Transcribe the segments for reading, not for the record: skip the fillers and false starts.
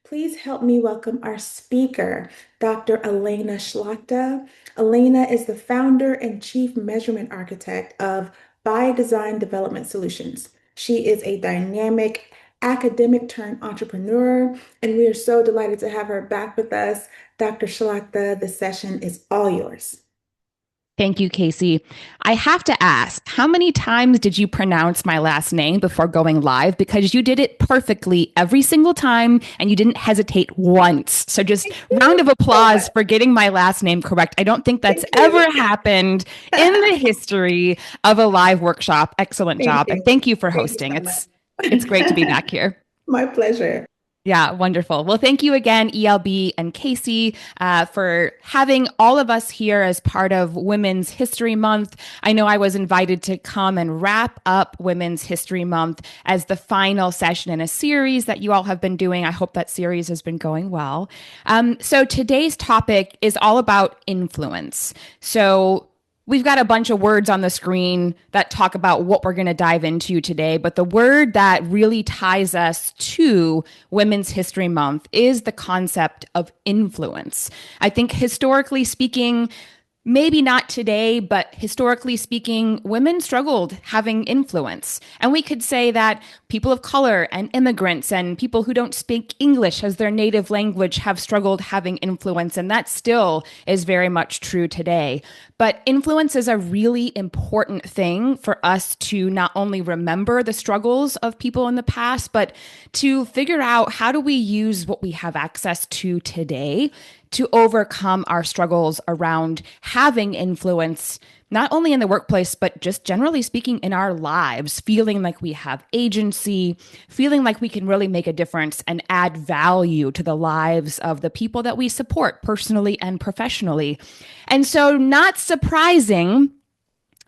Please help me welcome our speaker, Dr. Elena Schlachta. Elena is the founder and chief measurement architect of By Design Development Solutions. She is a dynamic academic turned entrepreneur, and we are so delighted to have her back with us. Dr. Schlachta, the session is all yours. Thank you, Casey. I have to ask, how many times did you pronounce my last name before going live? Because you did it perfectly every single time and you didn't hesitate once. So just Thank round you of so much. applause for getting my last name correct. I don't think that's Thank ever you. happened in the history of a live workshop. Excellent Thank job. And you. thank you for Thank you hosting. so It's great to be much. back here. My pleasure. Yeah, wonderful. Well, thank you again, ELB and Casey, for having all of us here as part of Women's History Month. I know I was invited to come and wrap up Women's History Month as the final session in a series that you all have been doing. I hope that series has been going well. So today's topic is all about influence. So we've got a bunch of words on the screen that talk about what we're going to dive into today, but the word that really ties us to Women's History Month is the concept of influence. I think historically speaking, maybe not today, but historically speaking, women struggled having influence. And we could say that people of color and immigrants and people who don't speak English as their native language have struggled having influence. And that still is very much true today. But influence is a really important thing for us to not only remember the struggles of people in the past, but to figure out how do we use what we have access to today to overcome our struggles around having influence, not only in the workplace, but just generally speaking in our lives, feeling like we have agency, feeling like we can really make a difference and add value to the lives of the people that we support personally and professionally. And so, not surprising,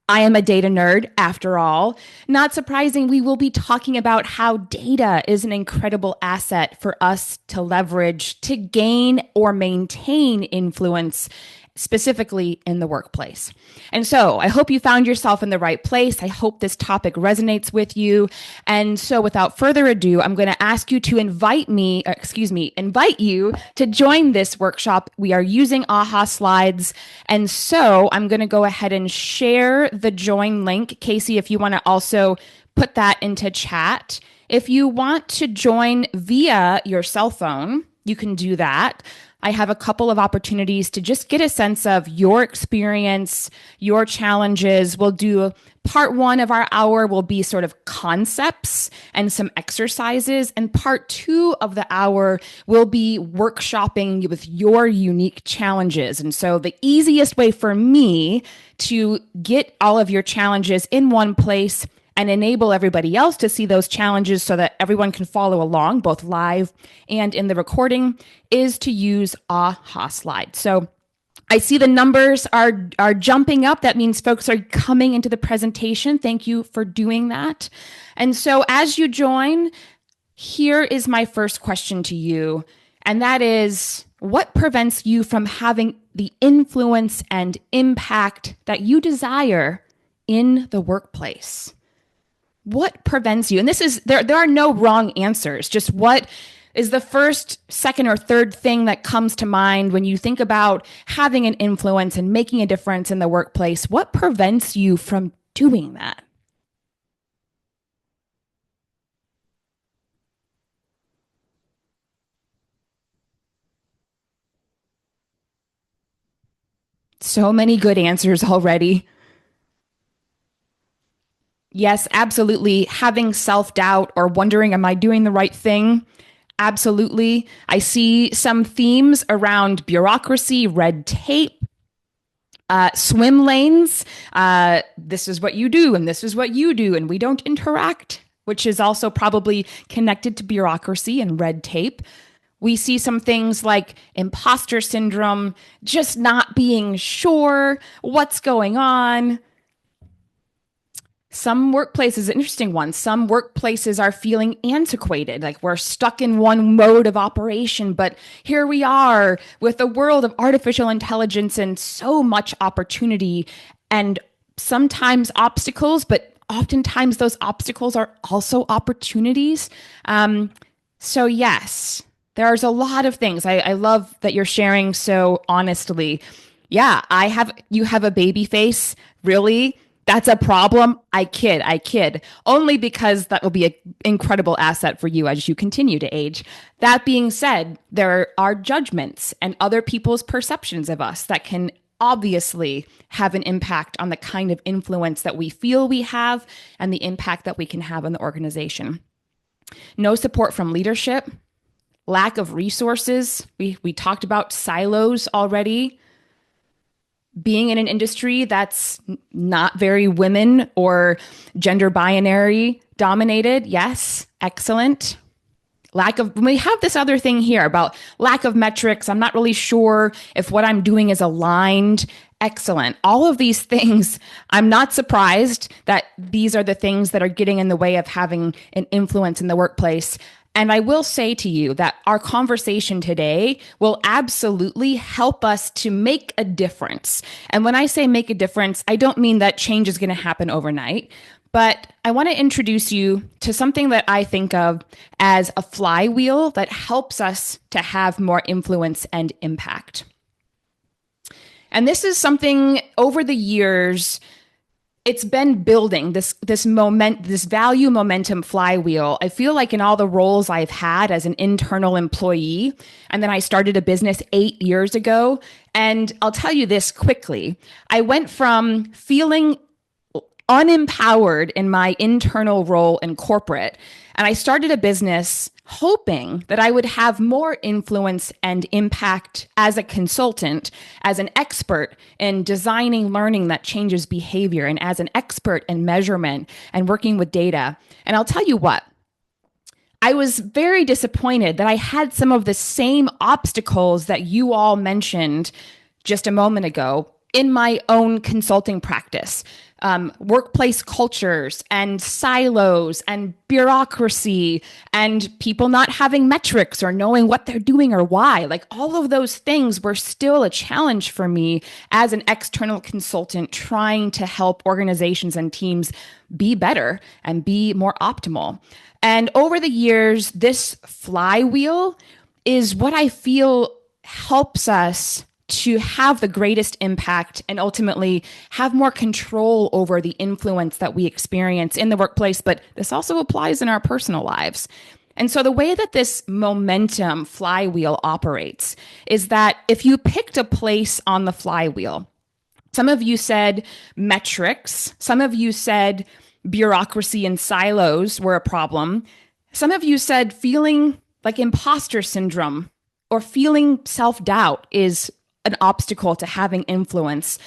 I am a data nerd after all. Not surprising, we will be talking about how data is an incredible asset for us to leverage to gain or maintain influence, specifically in the workplace. And so I hope you found yourself in the right place. I hope this topic resonates with you. And so without further ado, I'm going to ask you to invite you to join this workshop. We are using AHA slides. And so I'm going to go ahead and share the join link. Casey, if you want to also put that into chat. If you want to join via your cell phone, you can do that. I have a couple of opportunities to just get a sense of your experience, your challenges. We'll do part one of our hour will be sort of concepts and some exercises. And part two of the hour will be workshopping with your unique challenges. And so the easiest way for me to get all of your challenges in one place and enable everybody else to see those challenges so that everyone can follow along, both live and in the recording, is to use AHA Slide. So I see the numbers are jumping up. That means folks are coming into the presentation. Thank you for doing that. And so as you join, here is my first question to you, and that is, what prevents you from having the influence and impact that you desire in the workplace? What prevents you? And this is there are no wrong answers. Just what is the first, second, or third thing that comes to mind when you think about having an influence and making a difference in the workplace? What prevents you from doing that? So many good answers already. Yes, absolutely. Having self doubt or wondering, am I doing the right thing? Absolutely. I see some themes around bureaucracy, red tape, swim lanes. This is what you do, and this is what you do, and we don't interact, which is also probably connected to bureaucracy and red tape. We see some things like imposter syndrome, just not being sure what's going on. Some workplaces, interesting one, some workplaces are feeling antiquated, like we're stuck in one mode of operation. But here we are with a world of artificial intelligence and so much opportunity and sometimes obstacles, but oftentimes those obstacles are also opportunities. So, yes. There's a lot of things. I love that you're sharing so honestly. Yeah, you have a baby face. Really? That's a problem? I kid. Only because that will be an incredible asset for you as you continue to age. That being said, there are judgments and other people's perceptions of us that can obviously have an impact on the kind of influence that we feel we have and the impact that we can have on the organization. No support from leadership, lack of resources. We talked about silos already. Being in an industry that's not very women or gender binary dominated. Yes, excellent. We have this other thing here about lack of metrics. I'm not really sure if what I'm doing is aligned. Excellent. All of these things, I'm not surprised that these are the things that are getting in the way of having an influence in the workplace. And I will say to you that our conversation today will absolutely help us to make a difference. And when I say make a difference, I don't mean that change is going to happen overnight, but I want to introduce you to something that I think of as a flywheel that helps us to have more influence and impact. And this is something over the years it's been building this value momentum flywheel. I feel like in all the roles I've had as an internal employee, and then I started a business 8 years ago. And I'll tell you this quickly. I went from feeling unempowered in my internal role in corporate, and I started a business hoping that I would have more influence and impact as a consultant, as an expert in designing learning that changes behavior, and as an expert in measurement and working with data. And I'll tell you what, I was very disappointed that I had some of the same obstacles that you all mentioned just a moment ago in my own consulting practice. Workplace cultures and silos and bureaucracy and people not having metrics or knowing what they're doing or why. Like all of those things were still a challenge for me as an external consultant trying to help organizations and teams be better and be more optimal. And over the years, this flywheel is what I feel helps us to have the greatest impact and ultimately have more control over the influence that we experience in the workplace, but this also applies in our personal lives. And so the way that this momentum flywheel operates is that if you picked a place on the flywheel, some of you said metrics, some of you said bureaucracy and silos were a problem, some of you said feeling like imposter syndrome or feeling self-doubt is an obstacle to having influence.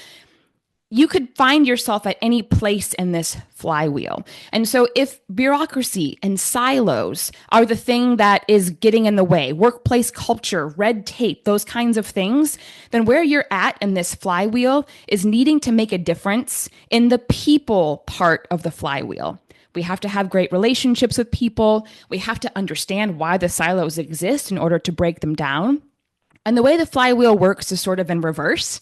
You could find yourself at any place in this flywheel. And so if bureaucracy and silos are the thing that is getting in the way, workplace culture, red tape, those kinds of things, then where you're at in this flywheel is needing to make a difference in the people part of the flywheel. We have to have great relationships with people. We have to understand why the silos exist in order to break them down. And the way the flywheel works is sort of in reverse.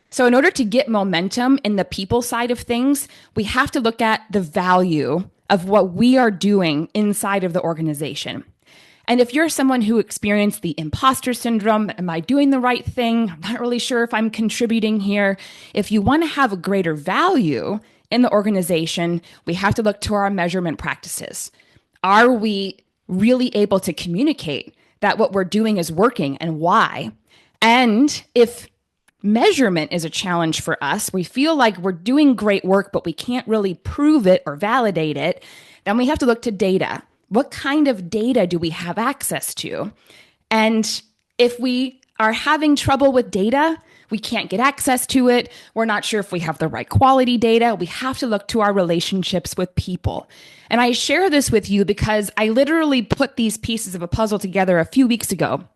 So in order to get momentum in the people side of things, we have to look at the value of what we are doing inside of the organization. And if you're someone who experienced the imposter syndrome, am I doing the right thing? I'm not really sure if I'm contributing here. If you want to have a greater value in the organization, we have to look to our measurement practices. Are we really able to communicate that what we're doing is working and why? And if measurement is a challenge for us, we feel like we're doing great work, but we can't really prove it or validate it, then we have to look to data. What kind of data do we have access to? And if we are having trouble with data, we can't get access to it, we're not sure if we have the right quality data, we have to look to our relationships with people. And I share this with you because I literally put these pieces of a puzzle together a few weeks ago.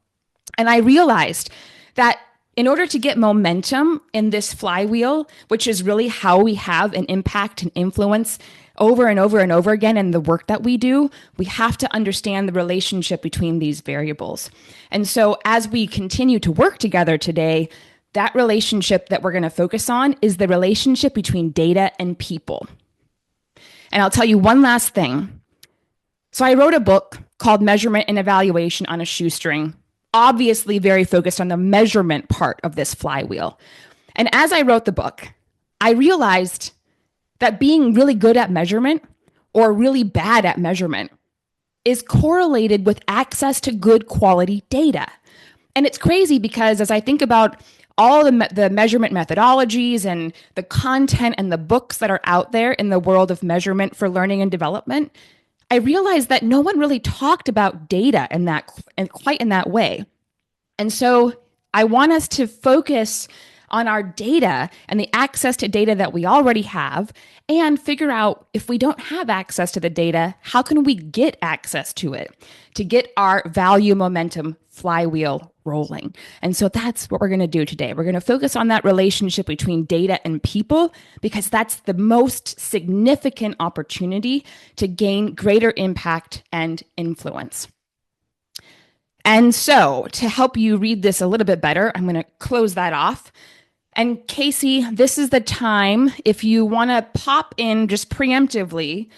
And I realized that in order to get momentum in this flywheel, which is really how we have an impact and influence over and over and over again in the work that we do, we have to understand the relationship between these variables. And so as we continue to work together today, that relationship that we're going to focus on is the relationship between data and people. And I'll tell you one last thing. So I wrote a book called Measurement and Evaluation on a Shoestring, obviously very focused on the measurement part of this flywheel. And as I wrote the book, I realized that being really good at measurement or really bad at measurement is correlated with access to good quality data. And it's crazy because as I think about all the measurement methodologies and the content and the books that are out there in the world of measurement for learning and development, I realized that no one really talked about data in that and quite in that way. And so I want us to focus on our data and the access to data that we already have and figure out if we don't have access to the data, how can we get access to it to get our value momentum flywheel rolling? And so that's what we're going to do today. We're going to focus on that relationship between data and people because that's the most significant opportunity to gain greater impact and influence. And so to help you read this a little bit better, I'm going to close that off. And Casey, this is the time, if you want to pop in just preemptively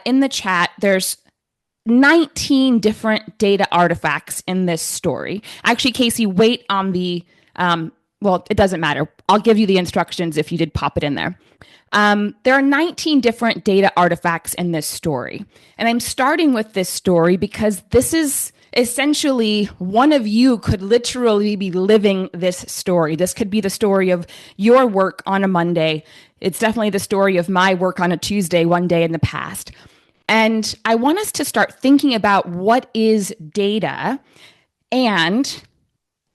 in the chat, there's 19 different data artifacts in this story. Actually, Casey, wait on the, well, it doesn't matter. I'll give you the instructions if you did pop it in there. There are 19 different data artifacts in this story. And I'm starting with this story because this is essentially one of you could literally be living this story. This could be the story of your work on a Monday. It's definitely the story of my work on a Tuesday, one day in the past. And I want us to start thinking about what is data. And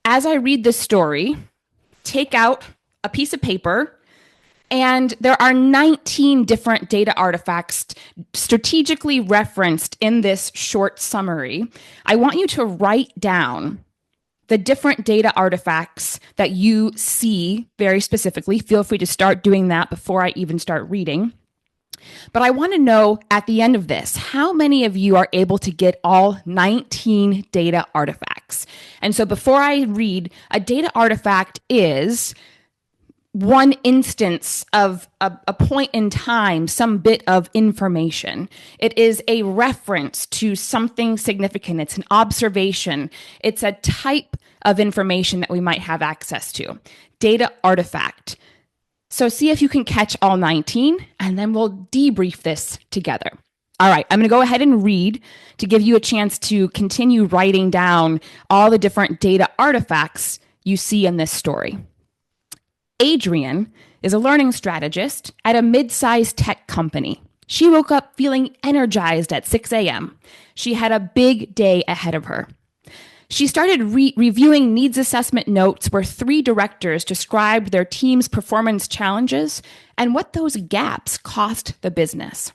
as I read this story, take out a piece of paper. And there are 19 different data artifacts strategically referenced in this short summary. I want you to write down the different data artifacts that you see very specifically. Feel free to start doing that before I even start reading. But I want to know at the end of this, how many of you are able to get all 19 data artifacts? And so before I read, a data artifact is one instance of a point in time, some bit of information. It is a reference to something significant. It's an observation. It's a type of information that we might have access to. Data artifact. So see if you can catch all 19, and then we'll debrief this together. All right, I'm going to go ahead and read to give you a chance to continue writing down all the different data artifacts you see in this story. Adrian is a learning strategist at a mid-sized tech company. She woke up feeling energized at 6 a.m. She had a big day ahead of her. She started reviewing needs assessment notes where 3 directors described their team's performance challenges and what those gaps cost the business.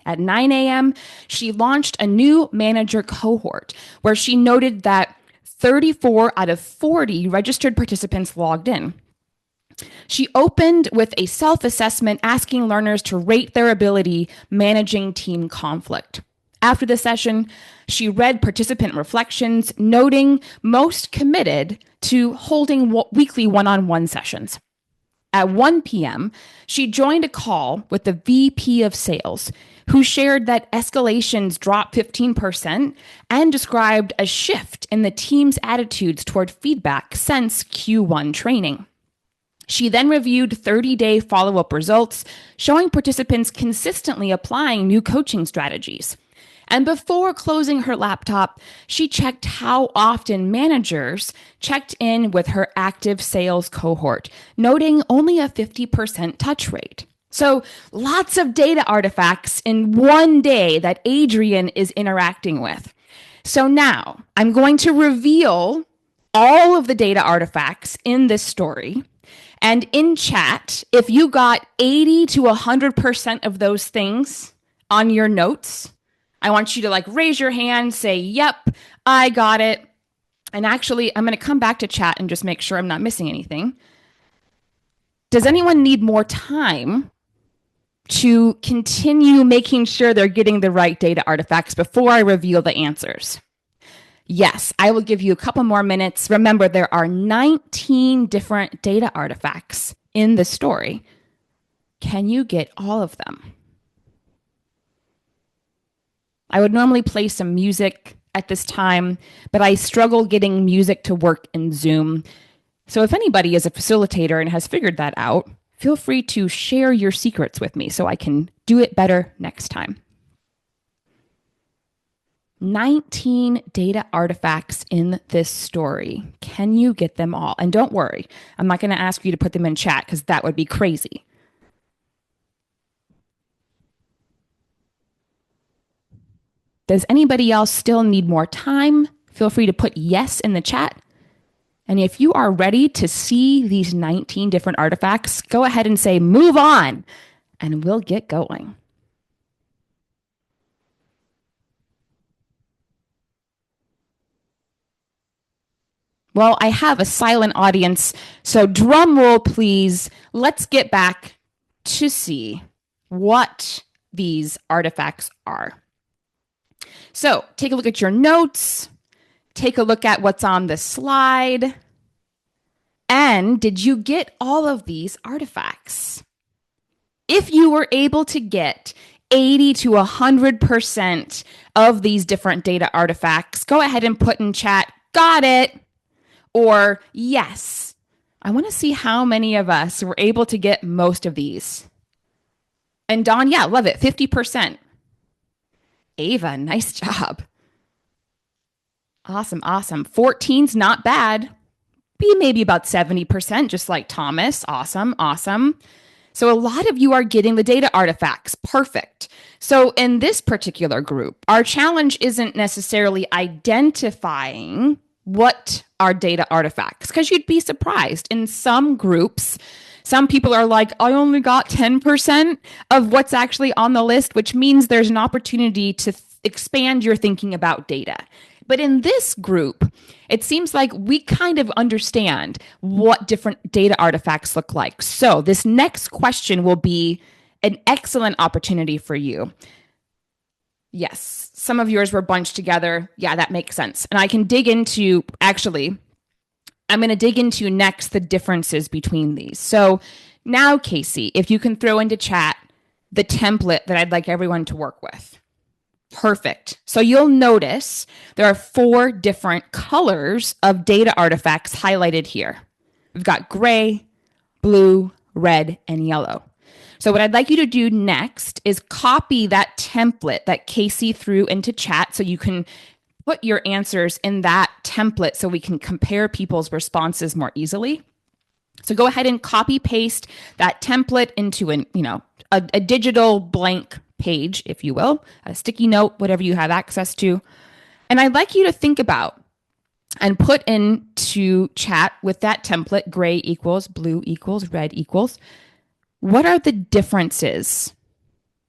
At 9 a.m., she launched a new manager cohort where she noted that 34 out of 40 registered participants logged in. She opened with a self-assessment asking learners to rate their ability managing team conflict. After the session, she read participant reflections, noting most committed to holding weekly one-on-one sessions. At 1 p.m., she joined a call with the VP of sales, who shared that escalations dropped 15% and described a shift in the team's attitudes toward feedback since Q1 training. She then reviewed 30-day follow-up results, showing participants consistently applying new coaching strategies. And before closing her laptop, she checked how often managers checked in with her active sales cohort, noting only a 50% touch rate. So lots of data artifacts in one day that Adrian is interacting with. So now I'm going to reveal all of the data artifacts in this story. And in chat, if you got 80 to 100% of those things on your notes, I want you to raise your hand, say, yep, I got it. And actually, I'm going to come back to chat and just make sure I'm not missing anything. Does anyone need more time to continue making sure they're getting the right data artifacts before I reveal the answers? Yes, I will give you a couple more minutes. Remember, there are 19 different data artifacts in the story. Can you get all of them? I would normally play some music at this time, but I struggle getting music to work in Zoom. So if anybody is a facilitator and has figured that out, feel free to share your secrets with me so I can do it better next time. 19 data artifacts in this story. Can you get them all? And don't worry, I'm not going to ask you to put them in chat because that would be crazy. Does anybody else still need more time? Feel free to put yes in the chat. And if you are ready to see these 19 different artifacts, go ahead and say move on and we'll get going. Well, I have a silent audience, so drum roll, please. Let's get back to see what these artifacts are. So take a look at your notes. Take a look at what's on the slide. And did you get all of these artifacts? If you were able to get 80 to 100% of these different data artifacts, go ahead and put in chat, got it, or yes. I want to see how many of us were able to get most of these. And Dawn, yeah, love it, 50%. Ava, nice job. Awesome, awesome. 14's not bad. Be maybe about 70%, just like Thomas. Awesome, awesome. So a lot of you are getting the data artifacts. Perfect. So in this particular group, our challenge isn't necessarily identifying what are data artifacts, because you'd be surprised. In some groups, some people are like, I only got 10% of what's actually on the list, which means there's an opportunity to expand your thinking about data. But in this group, it seems like we kind of understand what different data artifacts look like. So this next question will be an excellent opportunity for you. Yes, some of yours were bunched together. Yeah, that makes sense. And I can dig into, actually, I'm going to dig into next the differences between these. So now, Casey, if you can throw into chat the template that I'd like everyone to work with. Perfect. So you'll notice there are 4 different colors of data artifacts highlighted here. We've got gray, blue, red, and yellow. So what I'd like you to do next is copy that template that Casey threw into chat so you can put your answers in that template so we can compare people's responses more easily. So go ahead and copy paste that template into a digital blank page, if you will, a sticky note, whatever you have access to. And I'd like you to think about and put into chat with that template, gray equals, blue equals, red equals. What are the differences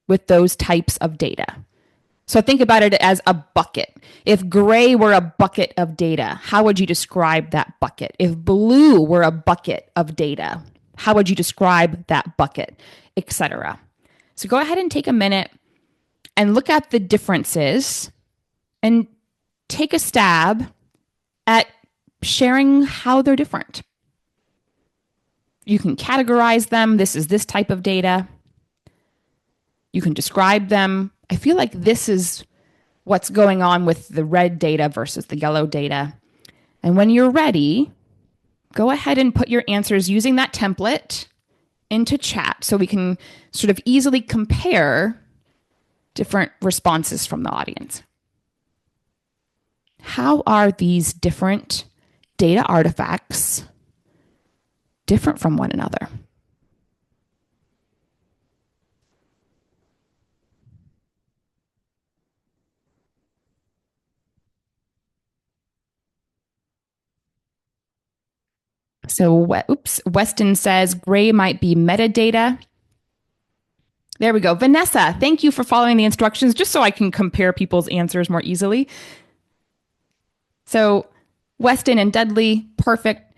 with those types of data? So think about it as a bucket. If gray were a bucket of data, how would you describe that bucket? If blue were a bucket of data, how would you describe that bucket, etc.? So go ahead and take a minute and look at the differences and take a stab at sharing how they're different. You can categorize them. This is this type of data. You can describe them. I feel like this is what's going on with the red data versus the yellow data. And when you're ready, go ahead and put your answers using that template into chat so we can sort of easily compare different responses from the audience. How are these different data artifacts different from one another? So, Weston says gray might be metadata. There we go. Vanessa, thank you for following the instructions just so I can compare people's answers more easily. So, Weston and Dudley, perfect.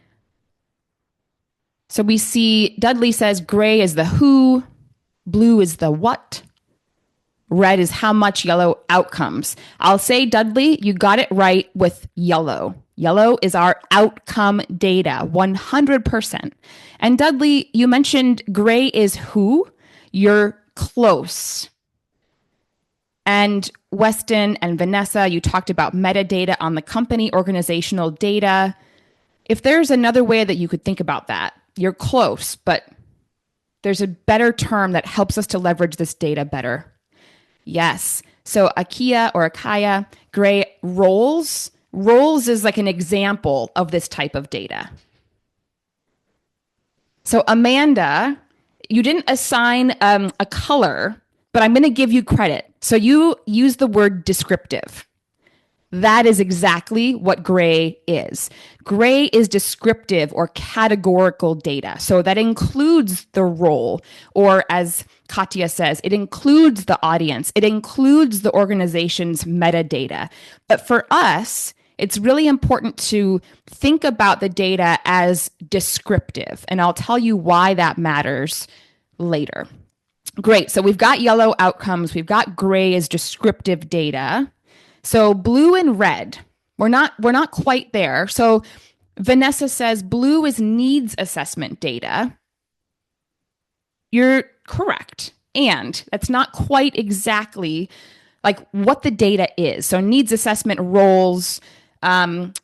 So we see Dudley says gray is the who, blue is the what, red is how much, yellow outcomes. I'll say, Dudley, you got it right with yellow. Yellow is our outcome data, 100%. And Dudley, you mentioned gray is who. You're close. And Weston and Vanessa, you talked about metadata on the company, organizational data. If there's another way that you could think about that, you're close, but there's a better term that helps us to leverage this data better. Yes. So Akia or Akaya, Gray, roles. Roles is like an example of this type of data. So Amanda, you didn't assign a color, but I'm going to give you credit. So you use the word descriptive. That is exactly what gray is. Gray is descriptive or categorical data. So that includes the role, or as Katya says, it includes the audience, it includes the organization's metadata. But for us, it's really important to think about the data as descriptive. And I'll tell you why that matters later. Great. So we've got yellow outcomes, we've got gray as descriptive data. So blue and red, we're not quite there. So Vanessa says blue is needs assessment data. You're correct. And that's not quite exactly like what the data is. So needs assessment roles,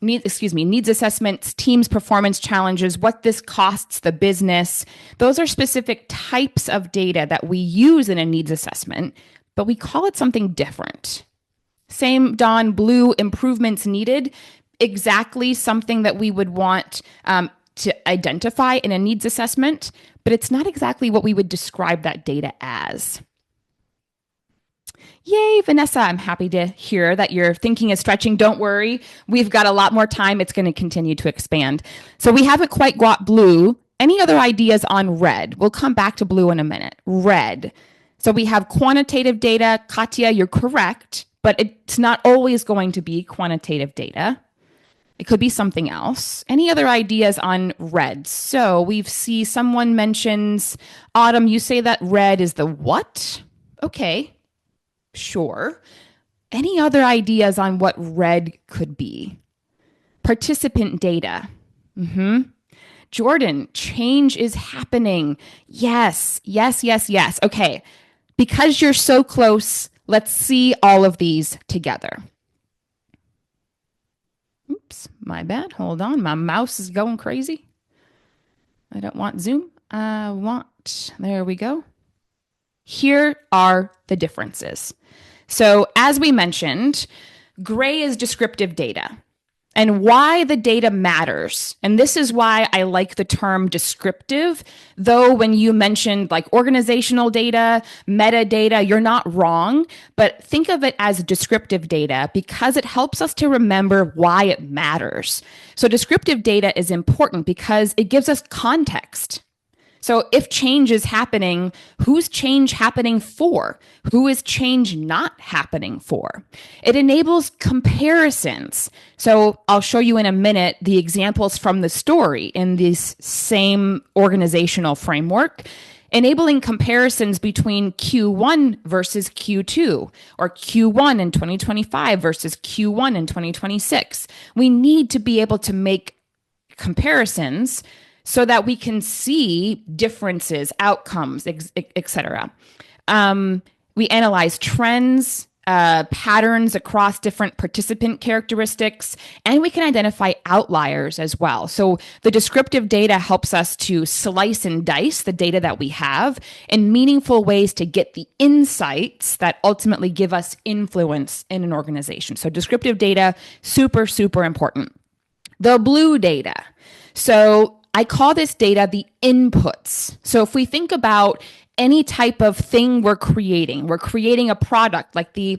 needs assessments, teams performance challenges, what this costs the business. Those are specific types of data that we use in a needs assessment, but we call it something different. Same, Don, blue, improvements needed, exactly something that we would want to identify in a needs assessment, but it's not exactly what we would describe that data as. Yay, Vanessa, I'm happy to hear that your thinking is stretching. Don't worry, we've got a lot more time. It's going to continue to expand. So we haven't quite got blue. Any other ideas on red? We'll come back to blue in a minute. Red. So we have quantitative data. Katya, you're correct, but it's not always going to be quantitative data. It could be something else. Any other ideas on red? So we see someone mentions, Autumn, you say that red is the what? Okay, sure. Any other ideas on what red could be? Participant data. Jordan, change is happening. Yes. Okay, because you're so close, let's see all of these together. Oops, my bad. Hold on. My mouse is going crazy. I don't want Zoom. There we go. Here are the differences. So as we mentioned, gray is descriptive data. And why the data matters. And this is why I like the term descriptive, though when you mentioned like organizational data, metadata, you're not wrong, but think of it as descriptive data because it helps us to remember why it matters. So descriptive data is important because it gives us context. So if change is happening, who's change happening for? Who is change not happening for? It enables comparisons. So I'll show you in a minute the examples from the story in this same organizational framework, enabling comparisons between Q1 versus Q2 or Q1 in 2025 versus Q1 in 2026. We need to be able to make comparisons so that we can see differences, outcomes, etc. We analyze trends, patterns across different participant characteristics, and we can identify outliers as well. So the descriptive data helps us to slice and dice the data that we have in meaningful ways to get the insights that ultimately give us influence in an organization. So descriptive data, super, super important. The blue data. So I call this data the inputs. So if we think about any type of thing we're creating a product like the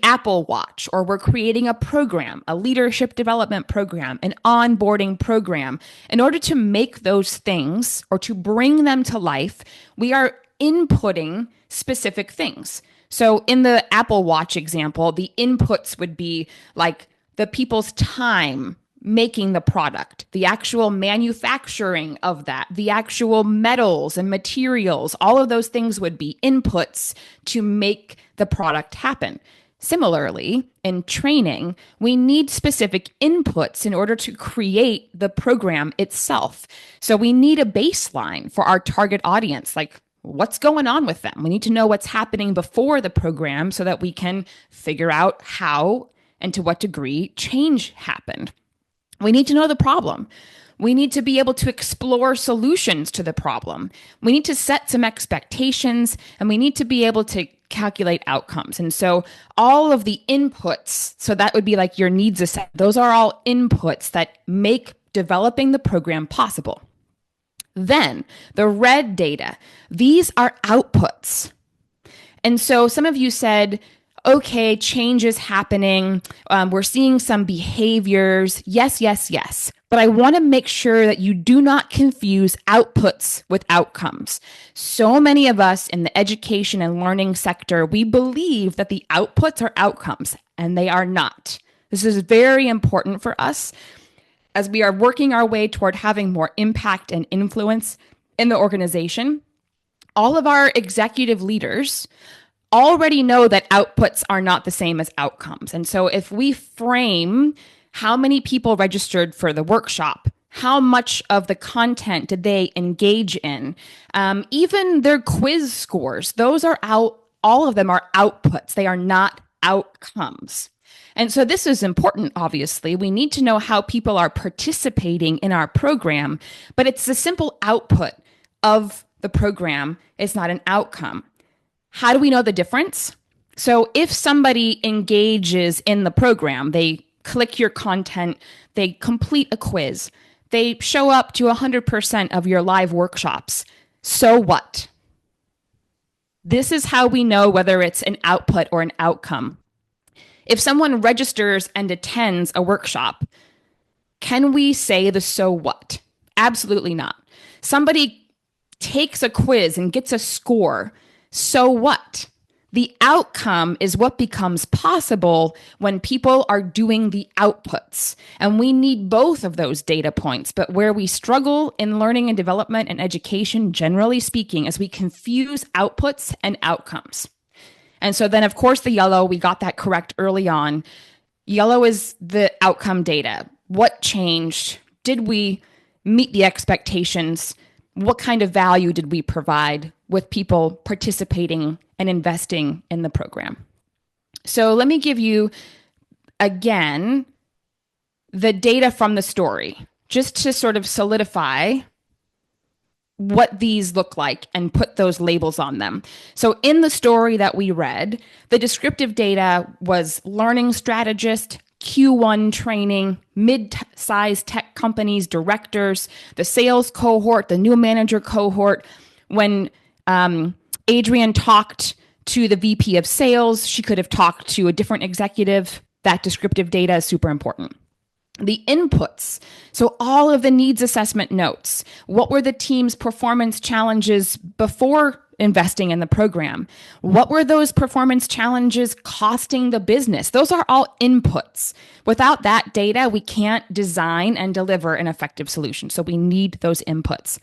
Apple Watch, or we're creating a program, a leadership development program, an onboarding program. In order to make those things or to bring them to life, we are inputting specific things. So in the Apple Watch example, the inputs would be like the people's time making the product, the actual manufacturing of that, the actual metals and materials, all of those things would be inputs to make the product happen. Similarly, in training, we need specific inputs in order to create the program itself. So we need a baseline for our target audience, like what's going on with them. We need to know what's happening before the program so that we can figure out how and to what degree change happened. We need to know the problem. We need to be able to explore solutions to the problem. We need to set some expectations, and we need to be able to calculate outcomes. And so all of the inputs, so that would be like your needs assessment, those are all inputs that make developing the program possible. Then the red data, these are outputs. And so some of you said, okay, change is happening. We're seeing some behaviors. Yes, yes, yes. But I want to make sure that you do not confuse outputs with outcomes. So many of us in the education and learning sector, we believe that the outputs are outcomes, and they are not. This is very important for us as we are working our way toward having more impact and influence in the organization. All of our executive leaders already know that outputs are not the same as outcomes. And so if we frame how many people registered for the workshop, how much of the content did they engage in, even their quiz scores, those are out, all of them are outputs. They are not outcomes. And so this is important, obviously. We need to know how people are participating in our program, but it's the simple output of the program. It's not an outcome. How do we know the difference? So if somebody engages in the program, they click your content, they complete a quiz, they show up to 100% of your live workshops, so what? This is how we know whether it's an output or an outcome. If someone registers and attends a workshop, can we say the so what? Absolutely not. Somebody takes a quiz and gets a score. So what? The outcome is what becomes possible when people are doing the outputs. And we need both of those data points. But where we struggle in learning and development and education, generally speaking, is we confuse outputs and outcomes. And so then, of course, the yellow, we got that correct early on. Yellow is the outcome data. What changed? Did we meet the expectations? What kind of value did we provide with people participating and investing in the program? So let me give you, again, the data from the story, just to sort of solidify what these look like and put those labels on them. So in the story that we read, the descriptive data was learning strategist, Q1 training, mid-sized tech companies, directors, the sales cohort, the new manager cohort. When Adrienne talked to the VP of sales, she could have talked to a different executive. That descriptive data is super important. The inputs, so all of the needs assessment notes. What were the team's performance challenges before investing in the program? What were those performance challenges costing the business? Those are all inputs. Without that data, we can't design and deliver an effective solution. So we need those inputs.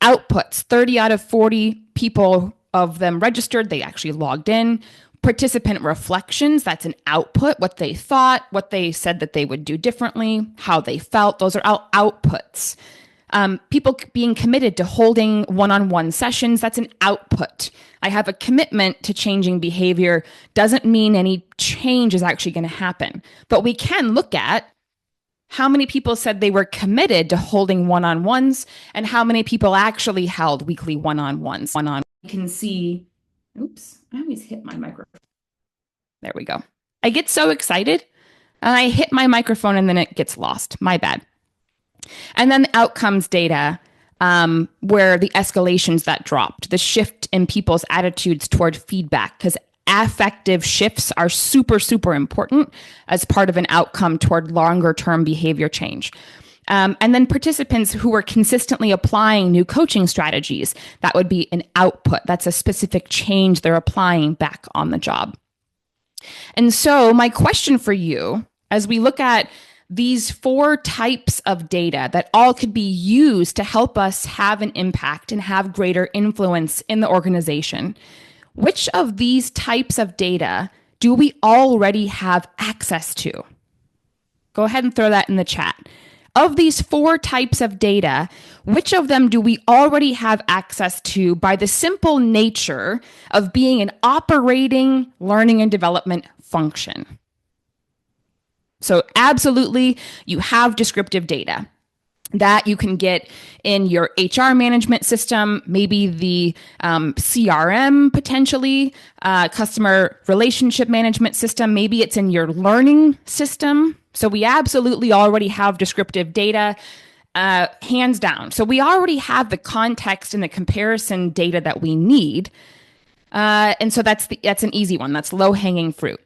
Outputs, 30 out of 40 people of them registered, they actually logged in. Participant reflections, that's an output, what they thought, what they said that they would do differently, how they felt. Those are all outputs. People being committed to holding one-on-one sessions, that's an output. I have a commitment to changing behavior, doesn't mean any change is actually going to happen. But we can look at how many people said they were committed to holding one-on-ones and how many people actually held weekly one-on-ones. You can see, oops, I always hit my microphone. There we go. I get so excited and I hit my microphone and then it gets lost. My bad. And then the outcomes data, where the escalations that dropped, the shift in people's attitudes toward feedback, because affective shifts are super, super important as part of an outcome toward longer term behavior change. And then participants who were consistently applying new coaching strategies, that would be an output. That's a specific change they're applying back on the job. And so my question for you, as we look at these 4 types of data that all could be used to help us have an impact and have greater influence in the organization, which of these types of data do we already have access to? Go ahead and throw that in the chat. Of these four types of data, which of them do we already have access to by the simple nature of being an operating learning and development function? So, absolutely, you have descriptive data that you can get in your HR management system, maybe the CRM potentially, customer relationship management system, maybe it's in your learning system. So we absolutely already have descriptive data, hands down. So we already have the context and the comparison data that we need. And so that's an easy one. That's low hanging fruit.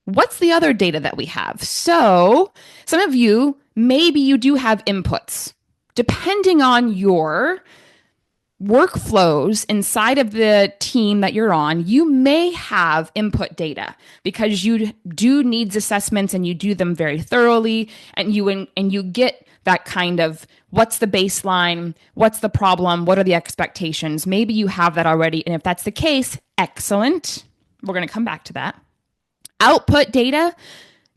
What's the other data that we have? So, some of you, maybe you do have inputs. Depending on your workflows inside of the team that you're on, you may have input data because you do needs assessments and you do them very thoroughly, and you get that kind of what's the baseline, what's the problem, what are the expectations. Maybe you have that already, and if that's the case, excellent. We're going to come back to that. Output data,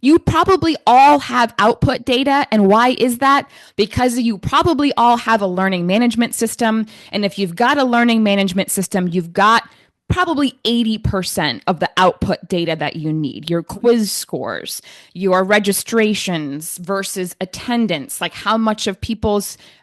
you probably all have output data. And why is that? Because you probably all have a learning management system. And if you've got a learning management system, you've got probably 80% of the output data that you need. Your quiz scores, your registrations versus attendance, like how much of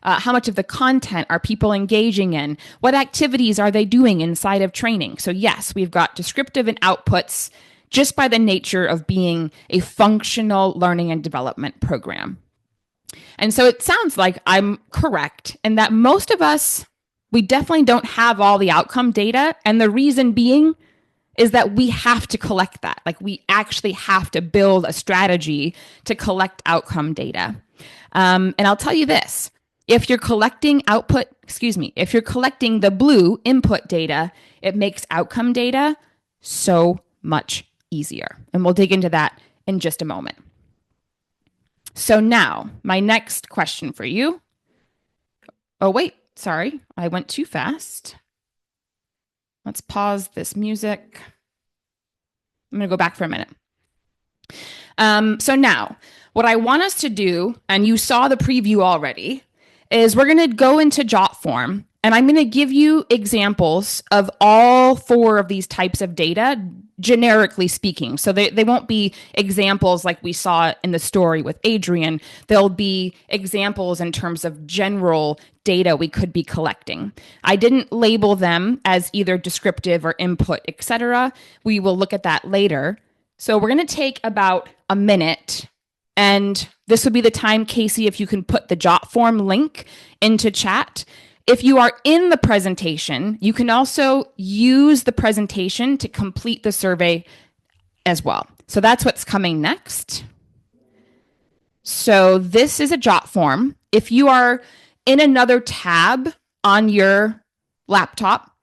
how much of the content are people engaging in? What activities are they doing inside of training? So yes, we've got descriptive and outputs just by the nature of being a functional learning and development program. And so it sounds like I'm correct in that most of us, we definitely don't have all the outcome data. And the reason being is that we have to collect that. Like we actually have to build a strategy to collect outcome data. And I'll tell you this, if you're collecting if you're collecting the blue input data, it makes outcome data so much easier. And we'll dig into that in just a moment. So now, my next question for you. Oh, wait, sorry, I went too fast. Let's pause this music. I'm going to go back for a minute. So now, what I want us to do, and you saw the preview already, is we're going to go into jot form, and I'm going to give you examples of all four of these types of data, generically speaking. So they won't be examples like we saw in the story with Adrian. They'll be examples in terms of general data we could be collecting. I didn't label them as either descriptive or input, etc. We will look at that later. So we're going to take about a minute, and this would be the time, Casey, if you can put the jot form link into chat. If you are in the presentation, you can also use the presentation to complete the survey as well. So that's what's coming next. So this is a jot form. If you are in another tab on your laptop,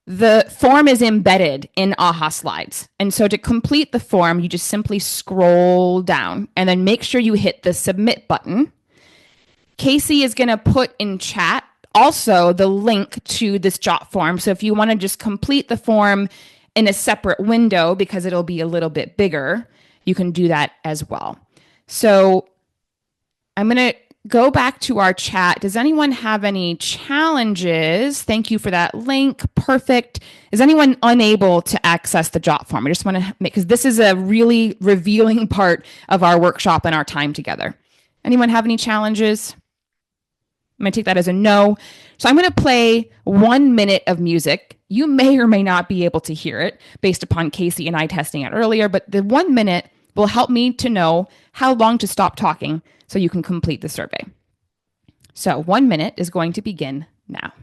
the form is embedded in AHA Slides. And so to complete the form, you just simply scroll down and then make sure you hit the submit button. Casey is going to put in chat also the link to this jot form. So if you want to just complete the form in a separate window because it'll be a little bit bigger, you can do that as well. So I'm going to go back to our chat. Does anyone have any challenges? Thank you for that link. Perfect. Is anyone unable to access the jot form? I just want to make, because this is a really revealing part of our workshop and our time together. Anyone have any challenges? I'm going to take that as a no. So I'm going to play 1 minute of music. You may or may not be able to hear it based upon Casey and I testing it earlier, but the 1 minute will help me to know how long to stop talking so you can complete the survey. So 1 minute is going to begin now.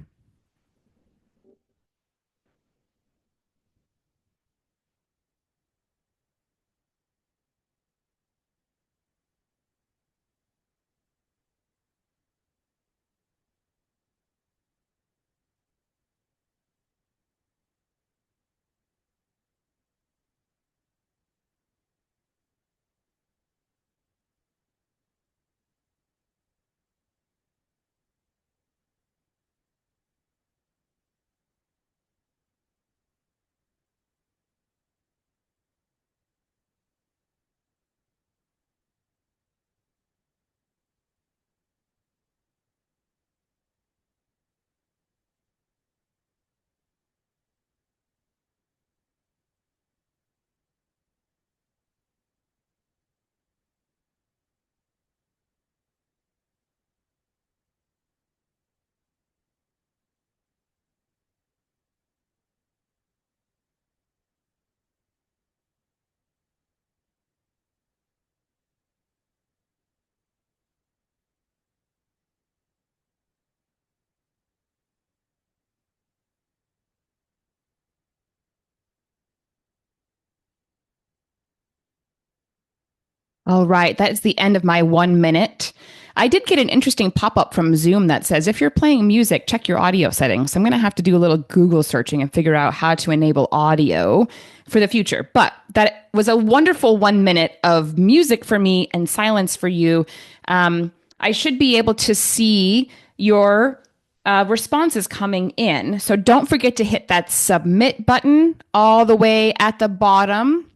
All right, that is the end of my 1 minute. I did get an interesting pop up from Zoom that says if you're playing music, check your audio settings. So I'm going to have to do a little Google searching and figure out how to enable audio for the future. But that was a wonderful 1 minute of music for me and silence for you. I should be able to see your responses coming in. So don't forget to hit that submit button all the way at the bottom.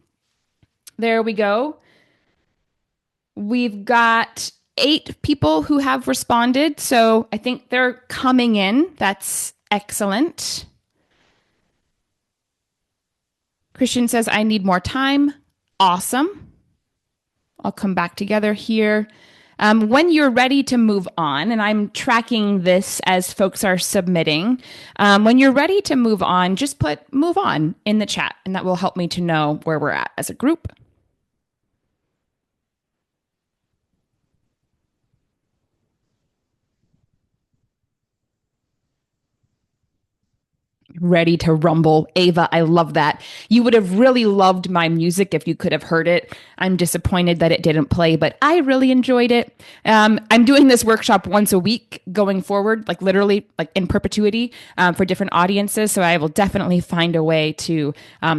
There we go. We've got 8 people who have responded. So I think they're coming in. That's excellent. Christian says, I need more time. Awesome. I'll come back together here. When you're ready to move on, and I'm tracking this as folks are submitting, when you're ready to move on, just put move on in the chat, and that will help me to know where we're at as a group. Ready to rumble. Ava, I love that. You would have really loved my music if you could have heard it. I'm disappointed that it didn't play, but I really enjoyed it. I'm doing this workshop once a week going forward, like literally, like in perpetuity, for different audiences. So I will definitely find a way to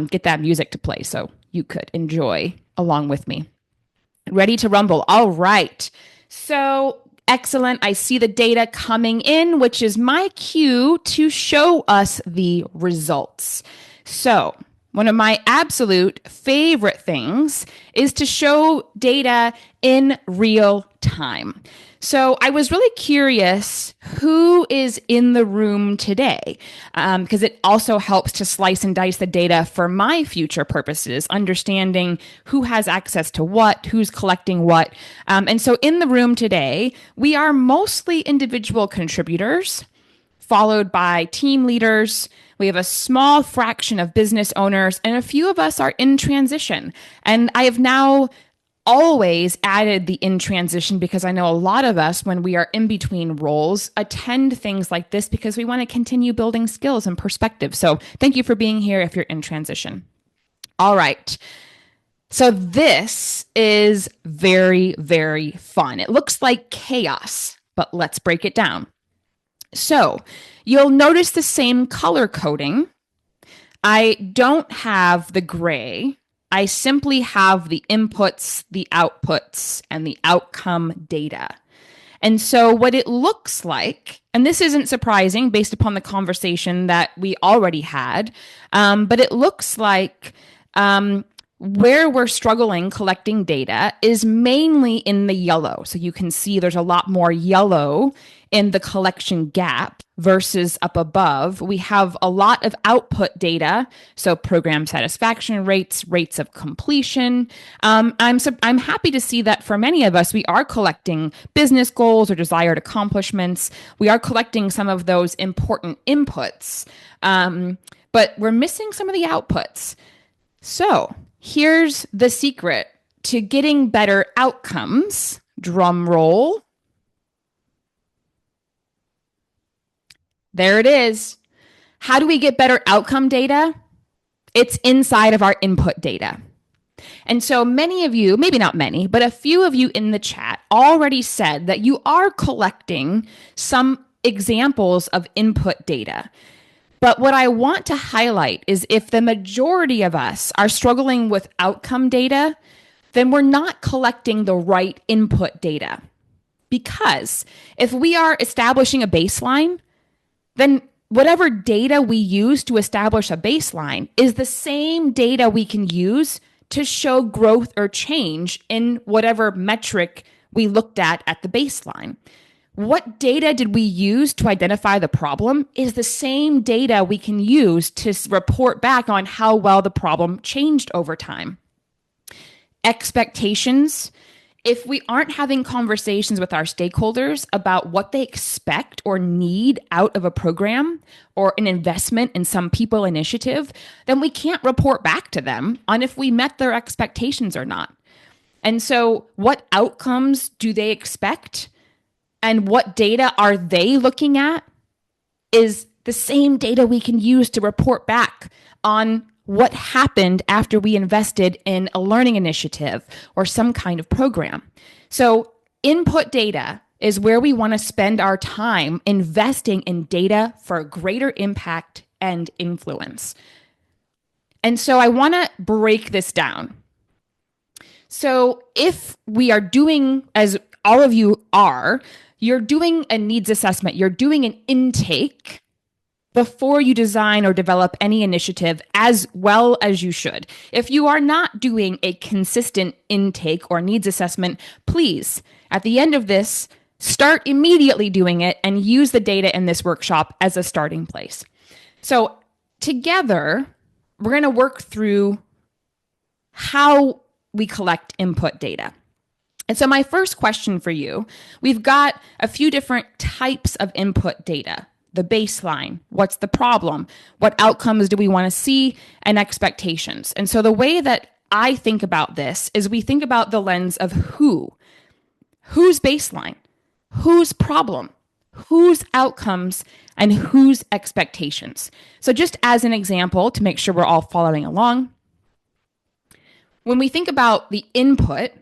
get that music to play so you could enjoy along with me. Ready to rumble. All right. So excellent. I see the data coming in, which is my cue to show us the results. So, one of my absolute favorite things is to show data in real time. So I was really curious who is in the room today, because it also helps to slice and dice the data for my future purposes, understanding who has access to what, who's collecting what. And so in the room today, we are mostly individual contributors, followed by team leaders. We have a small fraction of business owners, and a few of us are in transition. And I have now always added the in transition because I know a lot of us, when we are in between roles, attend things like this because we want to continue building skills and perspective. So thank you for being here if you're in transition. All right. So this is very, very fun. It looks like chaos, but let's break it down. So you'll notice the same color coding. I don't have the gray. I simply have the inputs, the outputs, and the outcome data. And so what it looks like, and this isn't surprising based upon the conversation that we already had, but it looks like where we're struggling collecting data is mainly in the yellow. So you can see there's a lot more yellow in the collection gap versus up above. We have a lot of output data, so program satisfaction rates, rates of completion. I'm happy to see that for many of us, we are collecting business goals or desired accomplishments. We are collecting some of those important inputs, but we're missing some of the outputs. So here's the secret to getting better outcomes. Drum roll. There it is. How do we get better outcome data? It's inside of our input data. And so many of you, maybe not many, but a few of you in the chat already said that you are collecting some examples of input data. But what I want to highlight is if the majority of us are struggling with outcome data, then we're not collecting the right input data. Because if we are establishing a baseline, then whatever data we use to establish a baseline is the same data we can use to show growth or change in whatever metric we looked at the baseline. What data did we use to identify the problem is the same data we can use to report back on how well the problem changed over time. Expectations. If we aren't having conversations with our stakeholders about what they expect or need out of a program or an investment in some people initiative, then we can't report back to them on if we met their expectations or not. And so what outcomes do they expect? And what data are they looking at is the same data we can use to report back on what happened after we invested in a learning initiative or some kind of program. So input data is where we want to spend our time investing in data for greater impact and influence. And so I want to break this down. So if we are doing, as all of you are, you're doing a needs assessment, you're doing an intake before you design or develop any initiative as well as you should. If you are not doing a consistent intake or needs assessment, please, at the end of this, start immediately doing it and use the data in this workshop as a starting place. So together, we're going to work through how we collect input data. And so my first question for you, we've got a few different types of input data. The baseline, what's the problem, what outcomes do we want to see, and expectations. And so the way that I think about this is we think about the lens of whose baseline, whose problem, whose outcomes, and whose expectations. So just as an example, to make sure we're all following along, when we think about the input,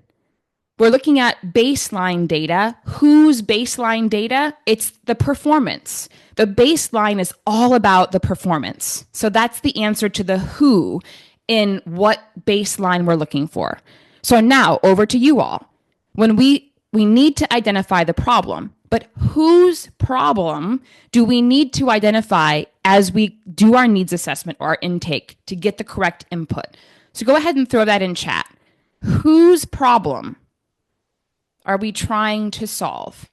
we're looking at baseline data. Whose baseline data? It's the performance. The baseline is all about the performance. So that's the answer to the who in what baseline we're looking for. So now over to you all. When we need to identify the problem, but whose problem do we need to identify as we do our needs assessment or our intake to get the correct input? So go ahead and throw that in chat. Whose problem are we trying to solve?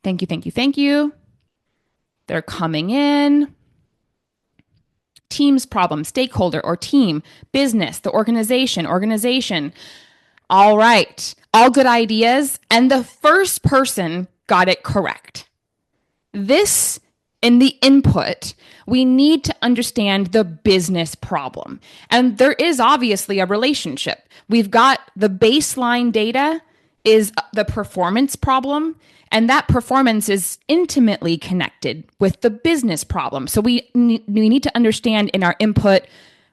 Thank you, thank you, thank you. They're coming in. Team's problem, stakeholder or team, business, the organization. All right, all good ideas. And the first person got it correct. This, in the input, we need to understand the business problem. And there is obviously a relationship. We've got the baseline data is the performance problem, and that performance is intimately connected with the business problem. So we need to understand in our input,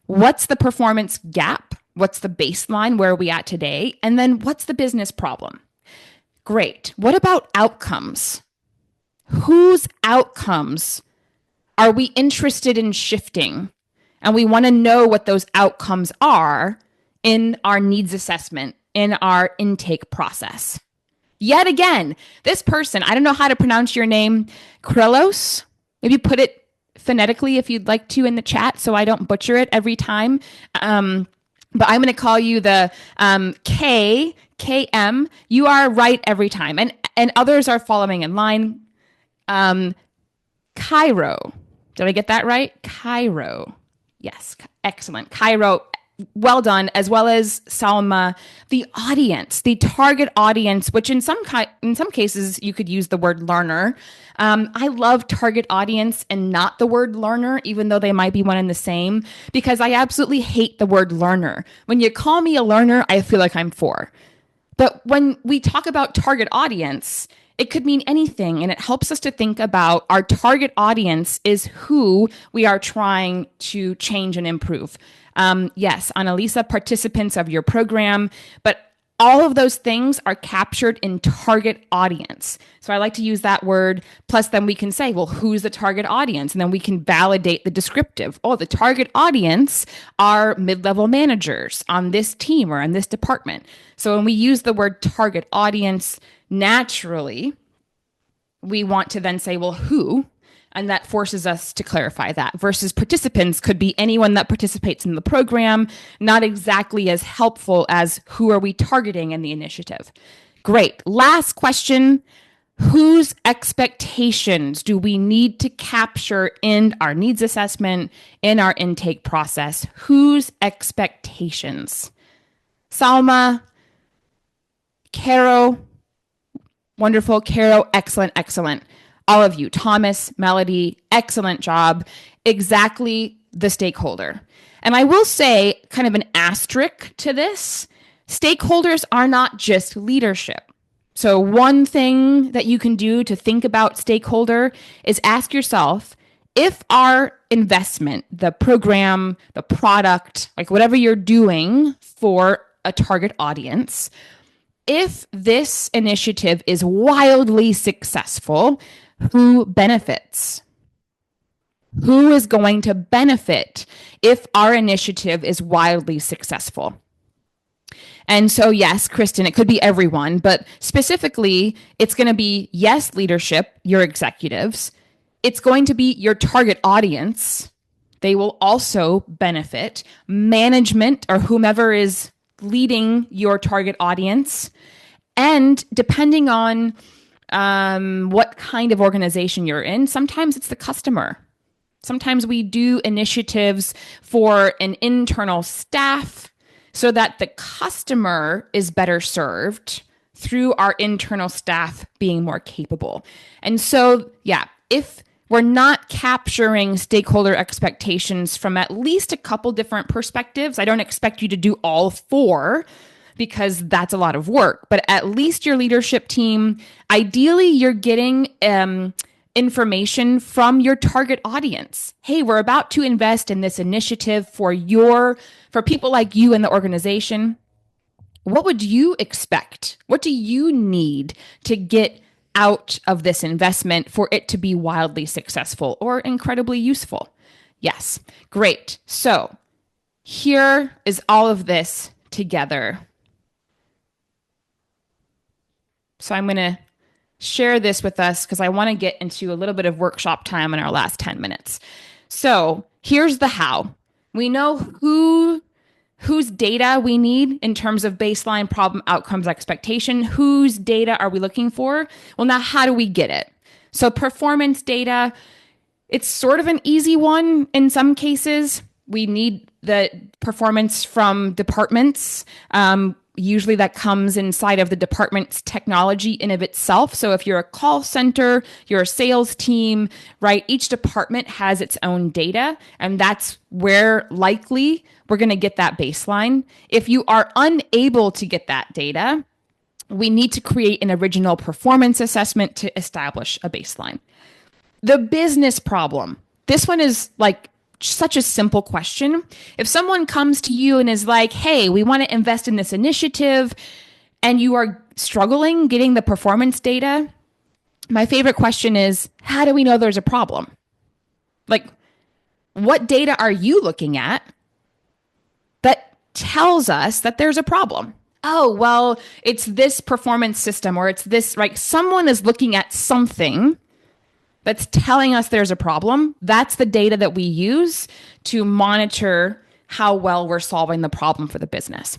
what's the performance gap? What's the baseline? Where are we at today? And then what's the business problem? Great. What about outcomes? Whose outcomes are we interested in shifting? And we want to know what those outcomes are in our needs assessment, in our intake process. Yet again, this person, I don't know how to pronounce your name, Krelos. Maybe put it phonetically if you'd like to in the chat so I don't butcher it every time. But I'm going to call you the KM. You are right every time. And others are following in line. Cairo. Did I get that right? Cairo. Yes, excellent. Cairo, well done, as well as Salma. The audience, the target audience, which in some cases you could use the word learner. I love target audience and not the word learner, even though they might be one and the same, because I absolutely hate the word learner. When you call me a learner, I feel like I'm four. But when we talk about target audience, it could mean anything, and it helps us to think about our target audience is who we are trying to change and improve. Yes, Annalisa, participants of your program, but all of those things are captured in target audience. So I like to use that word. Plus, then we can say, well, who's the target audience? And then we can validate the descriptive. Oh, the target audience are mid-level managers on this team or in this department. So when we use the word target audience, naturally, we want to then say, well, who? And that forces us to clarify that versus participants could be anyone that participates in the program, not exactly as helpful as who are we targeting in the initiative. Great. Last question. Whose expectations do we need to capture in our needs assessment, in our intake process? Whose expectations? Salma, Caro, wonderful. Caro, excellent, excellent. All of you, Thomas, Melody, excellent job. Exactly the stakeholder. And I will say, kind of an asterisk to this, stakeholders are not just leadership. So one thing that you can do to think about stakeholder is ask yourself, If our investment, the program, the product, like whatever you're doing for a target audience, if this initiative is wildly successful, who benefits? Who is going to benefit if our initiative is wildly successful? And so, yes, Kristen, it could be everyone, but specifically, it's going to be, yes, leadership, your executives. It's going to be your target audience. They will also benefit management or whomever is leading your target audience. And depending on what kind of organization you're in, sometimes it's the customer. Sometimes we do initiatives for an internal staff so that the customer is better served through our internal staff being more capable. And so, yeah, if we're not capturing stakeholder expectations from at least a couple different perspectives, I don't expect you to do all four because that's a lot of work, but at least your leadership team, ideally, you're getting information from your target audience. Hey, we're about to invest in this initiative for people like you in the organization. What would you expect? What do you need to get out of this investment for it to be wildly successful or incredibly useful? Yes, great. So here is all of this together. So I'm going to share this with us because I want to get into a little bit of workshop time in our last 10 minutes. So here's the how. We know whose data we need in terms of baseline problem outcomes expectation. Whose data are we looking for? Well, now how do we get it? So performance data, it's sort of an easy one in some cases. We need the performance from departments. Usually that comes inside of the department's technology in of itself. So if you're a call center, you're a sales team, right? Each department has its own data, and that's where likely we're going to get that baseline. If you are unable to get that data, we need to create an original performance assessment to establish a baseline. The business problem. This one is like such a simple question. If someone comes to you and is like, hey, we want to invest in this initiative, and you are struggling getting the performance data, my favorite question is, how do we know there's a problem? Like, what data are you looking at that tells us that there's a problem? Oh, well, it's this performance system, or it's this, right? Someone is looking at something that's telling us there's a problem. That's the data that we use to monitor how well we're solving the problem for the business.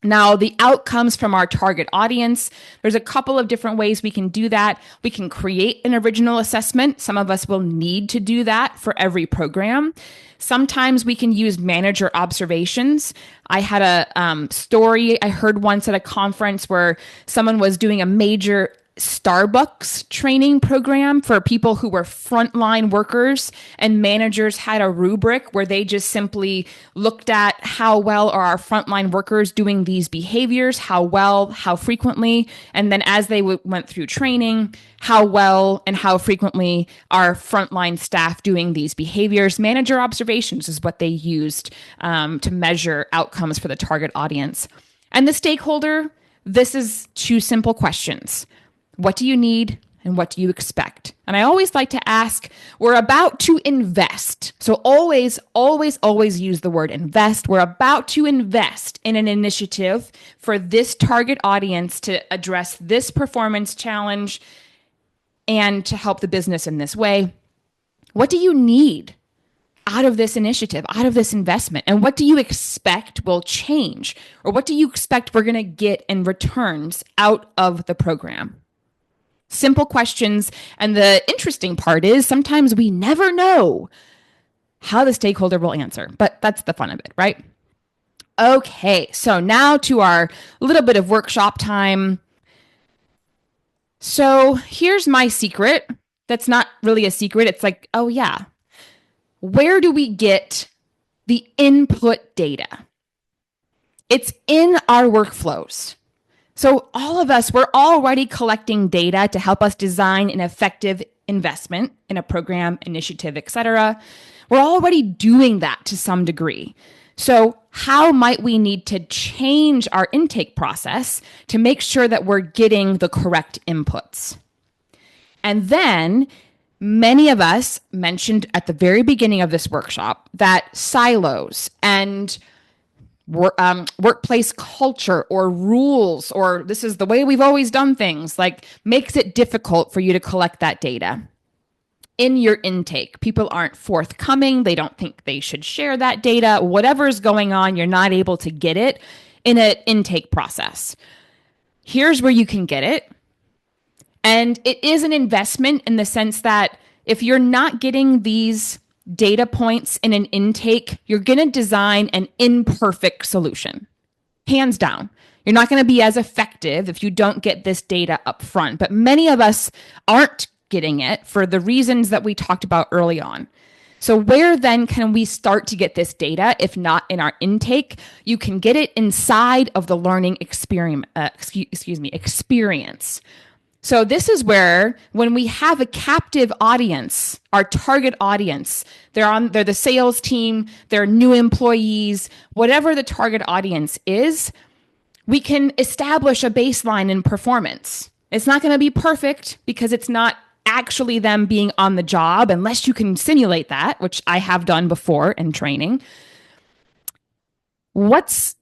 Now, the outcomes from our target audience, there's a couple of different ways we can do that. We can create an original assessment. Some of us will need to do that for every program. Sometimes we can use manager observations. I had a story I heard once at a conference where someone was doing a major Starbucks training program for people who were frontline workers, and managers had a rubric where they just simply looked at how well are our frontline workers doing these behaviors, how well, how frequently, and then as they went through training, how well and how frequently are frontline staff doing these behaviors. Manager observations is what they used to measure outcomes for the target audience. And the stakeholder, this is two simple questions. What do you need and what do you expect? And I always like to ask, we're about to invest. So always, always, always use the word invest. We're about to invest in an initiative for this target audience to address this performance challenge and to help the business in this way. What do you need out of this initiative, out of this investment? And what do you expect will change? Or what do you expect we're going to get in returns out of the program? Simple questions. And the interesting part is sometimes we never know how the stakeholder will answer, but that's the fun of it, right? Okay, so now to our little bit of workshop time. So here's my secret. That's not really a secret. It's like, oh yeah, where do we get the input data? It's in our workflows. So all of us, we're already collecting data to help us design an effective investment in a program, initiative, etc. We're already doing that to some degree. So, how might we need to change our intake process to make sure that we're getting the correct inputs? And then many of us mentioned at the very beginning of this workshop that silos and workplace culture or rules, or this is the way we've always done things, like makes it difficult for you to collect that data in your intake. People aren't forthcoming. They don't think they should share that data. Whatever is going on, you're not able to get it in an intake process. Here's where you can get it. And it is an investment in the sense that if you're not getting these data points in an intake, you're going to design an imperfect solution. Hands down. You're not going to be as effective if you don't get this data up front. But many of us aren't getting it for the reasons that we talked about early on. So where then can we start to get this data if not in our intake? You can get it inside of the learning experience. Experience. So this is where when we have a captive audience, our target audience, they're the sales team, they're new employees, whatever the target audience is, we can establish a baseline in performance. It's not going to be perfect because it's not actually them being on the job unless you can simulate that, which I have done before in training. What's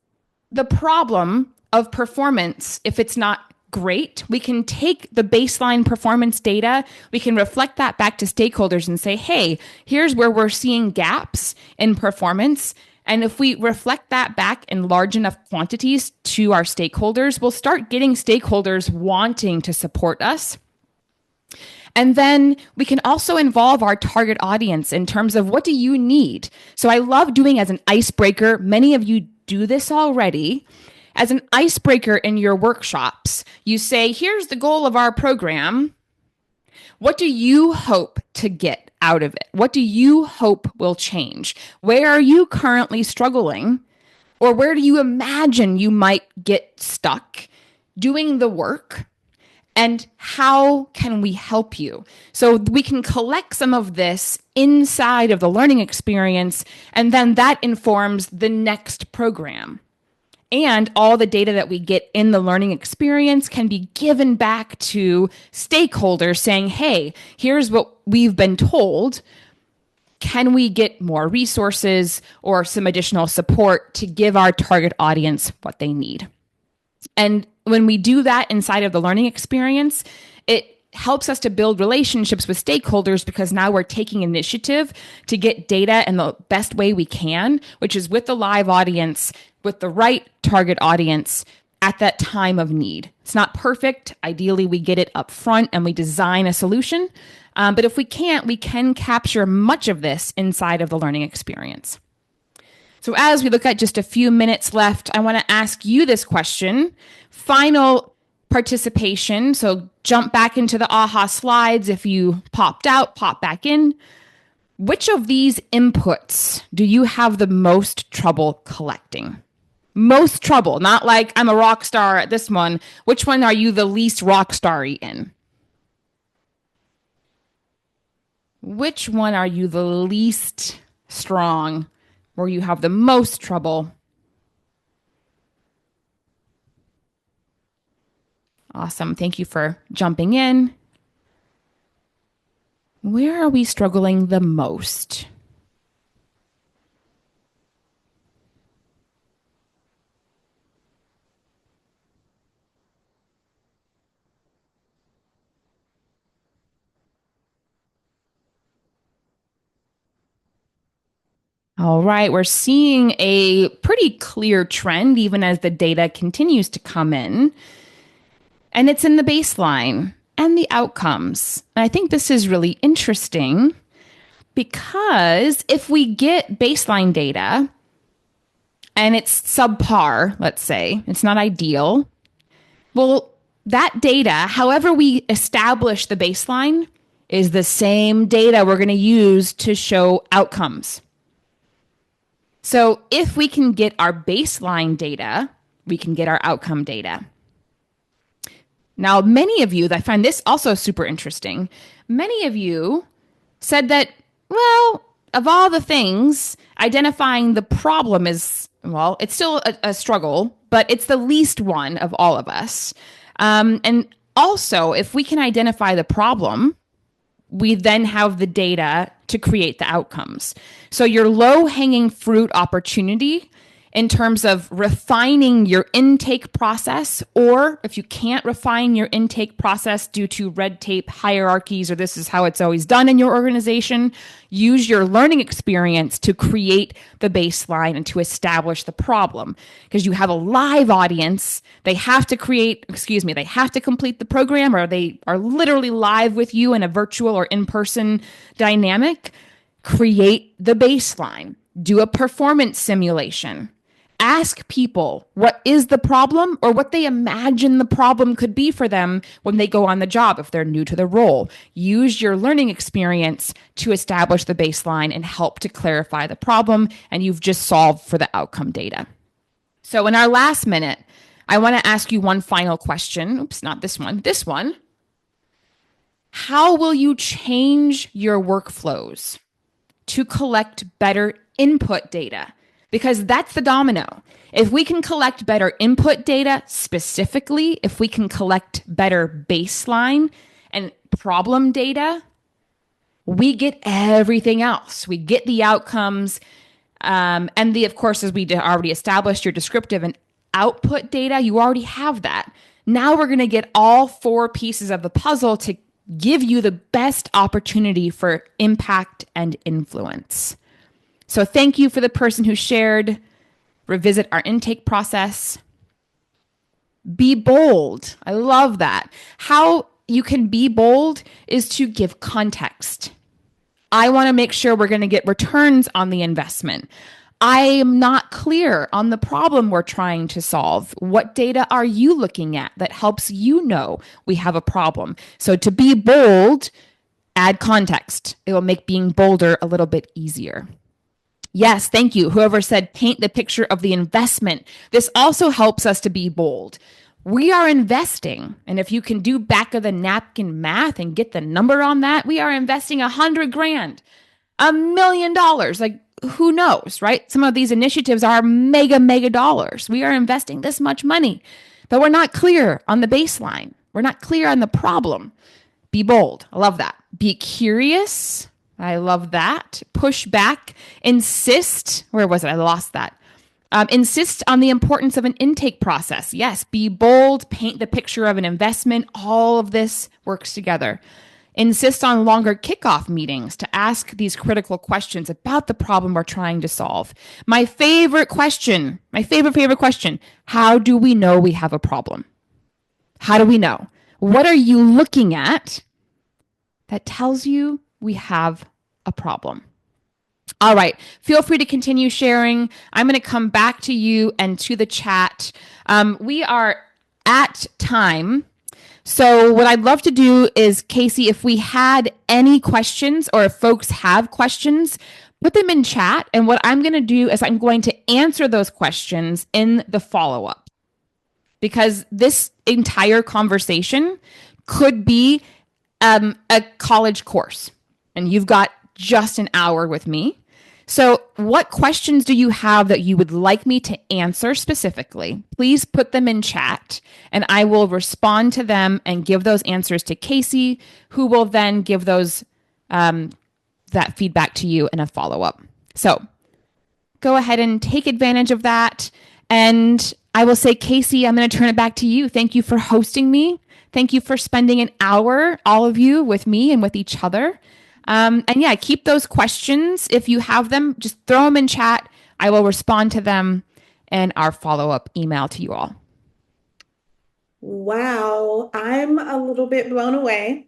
the problem of performance if it's not great? We can take the baseline performance data, we can reflect that back to stakeholders and say, hey, here's where we're seeing gaps in performance. And if we reflect that back in large enough quantities to our stakeholders, we'll start getting stakeholders wanting to support us. And then we can also involve our target audience in terms of what do you need? So I love doing as an icebreaker. Many of you do this already. As an icebreaker in your workshops, you say, here's the goal of our program. What do you hope to get out of it? What do you hope will change? Where are you currently struggling? Or where do you imagine you might get stuck doing the work? And how can we help you? So we can collect some of this inside of the learning experience, and then that informs the next program. And all the data that we get in the learning experience can be given back to stakeholders saying, hey, here's what we've been told. Can we get more resources or some additional support to give our target audience what they need? And when we do that inside of the learning experience, it helps us to build relationships with stakeholders because now we're taking initiative to get data in the best way we can, which is with the live audience, with the right target audience at that time of need. It's not perfect. Ideally, we get it up front and we design a solution. But if we can't, we can capture much of this inside of the learning experience. So as we look at just a few minutes left, I want to ask you this question. Final participation. So jump back into the AHA slides. If you popped out, pop back in. Which of these inputs do you have the most trouble collecting? Most trouble, not like I'm a rock star at this one. Which one are you the least rock starry in? Which one are you the least strong, where you have the most trouble? Awesome. Thank you for jumping in. Where are we struggling the most? All right, we're seeing a pretty clear trend even as the data continues to come in. And it's in the baseline and the outcomes. And I think this is really interesting because if we get baseline data and it's subpar, let's say, it's not ideal, well, that data, however we establish the baseline, is the same data we're going to use to show outcomes. So if we can get our baseline data, we can get our outcome data. Now, many of you, I find this also super interesting. Many of you said that, well, of all the things, identifying the problem is, well, it's still a struggle, but it's the least one of all of us. And also, if we can identify the problem, we then have the data to create the outcomes. So your low hanging fruit opportunity in terms of refining your intake process, or if you can't refine your intake process due to red tape hierarchies, or this is how it's always done in your organization, use your learning experience to create the baseline and to establish the problem. Because you have a live audience, they have to they have to complete the program, or they are literally live with you in a virtual or in person dynamic. Create the baseline, do a performance simulation. Ask people what is the problem or what they imagine the problem could be for them when they go on the job if they're new to the role. Use your learning experience to establish the baseline and help to clarify the problem, and you've just solved for the outcome data. So, in our last minute, I want to ask you one final question. Oops, not this one. This one. How will you change your workflows to collect better input data? Because that's the domino. If we can collect better input data specifically, if we can collect better baseline and problem data, we get everything else. We get the outcomes. And of course, as we already established, your descriptive and output data, you already have that. Now we're going to get all four pieces of the puzzle to give you the best opportunity for impact and influence. So thank you for the person who shared. Revisit our intake process. Be bold. I love that. How you can be bold is to give context. I want to make sure we're going to get returns on the investment. I am not clear on the problem we're trying to solve. What data are you looking at that helps you know we have a problem? So to be bold, add context. It will make being bolder a little bit easier. Yes, thank you. Whoever said paint the picture of the investment. This also helps us to be bold. We are investing. And if you can do back of the napkin math and get the number on that, we are investing 100 grand, $1 million. Like, who knows, right? Some of these initiatives are mega dollars. We are investing this much money, but we're not clear on the baseline. We're not clear on the problem. Be bold. I love that. Be curious. I love that. Push back. Insist. Where was it? I lost that. Insist on the importance of an intake process. Yes, be bold. Paint the picture of an investment. All of this works together. Insist on longer kickoff meetings to ask these critical questions about the problem we're trying to solve. My favorite question, favorite question. How do we know we have a problem? How do we know? What are you looking at that tells you we have a problem? All right. Feel free to continue sharing. I'm going to come back to you and to the chat. We are at time. So what I'd love to do is, Casey, if we had any questions or if folks have questions, put them in chat. And what I'm going to do is I'm going to answer those questions in the follow-up, because this entire conversation could be a college course and you've got just an hour with me. So what questions do you have that you would like me to answer specifically? Please put them in chat and I will respond to them and give those answers to Casey, who will then give those that feedback to you in a follow-up. So go ahead and take advantage of that. And I will say, Casey, I'm going to turn it back to you. Thank you for hosting me. Thank you for spending an hour, all of you, with me and with each other. And yeah, keep those questions. If you have them, just throw them in chat. I will respond to them in our follow-up email to you all. Wow, I'm a little bit blown away.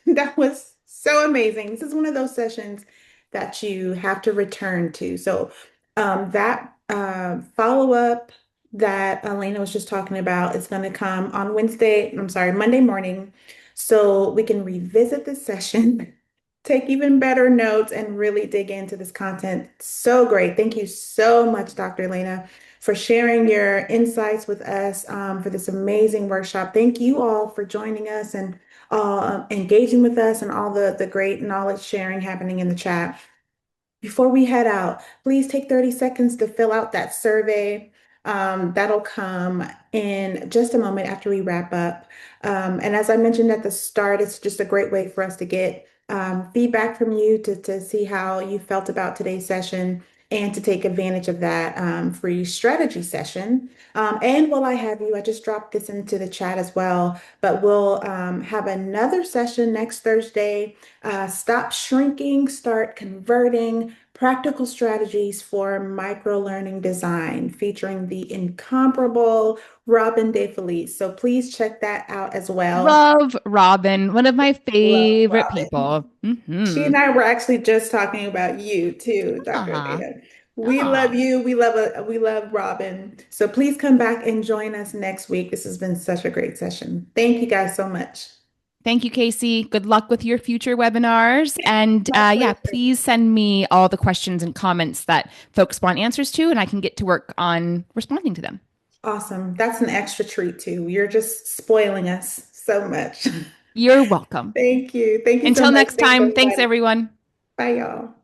That was so amazing. This is one of those sessions that you have to return to. So that follow-up that Elena was just talking about is going to come on Monday morning. So we can revisit this session, take even better notes, and really dig into this content. So great. Thank you so much, Dr. Elena, for sharing your insights with us for this amazing workshop. Thank you all for joining us and engaging with us and all the great knowledge sharing happening in the chat. Before we head out, please take 30 seconds to fill out that survey. That'll come in just a moment after we wrap up. And as I mentioned at the start, it's just a great way for us to get feedback from you to see how you felt about today's session and to take advantage of that free strategy session. And while I have you, I just dropped this into the chat as well, but we'll have another session next Thursday. Stop shrinking, start converting, practical strategies for micro learning design, featuring the incomparable Robin DeFelice. So please check that out as well. Love Robin, one of my Love favorite Robin. people. She and I were actually just talking about you too, Dr. Ah, Anita. We love ah. you. We love Robin. So please come back and join us next week. This has been such a great session. Thank you guys so much. Thank you, Casey. Good luck with your future webinars. And My yeah, pleasure. please send me all the questions and comments that folks want answers to, and I can get to work on responding to them. Awesome. That's an extra treat too. You're just spoiling us so much. You're welcome. Thank you. Thank you so Until much. next Thanks, time, thanks, everybody. everyone. Bye, y'all.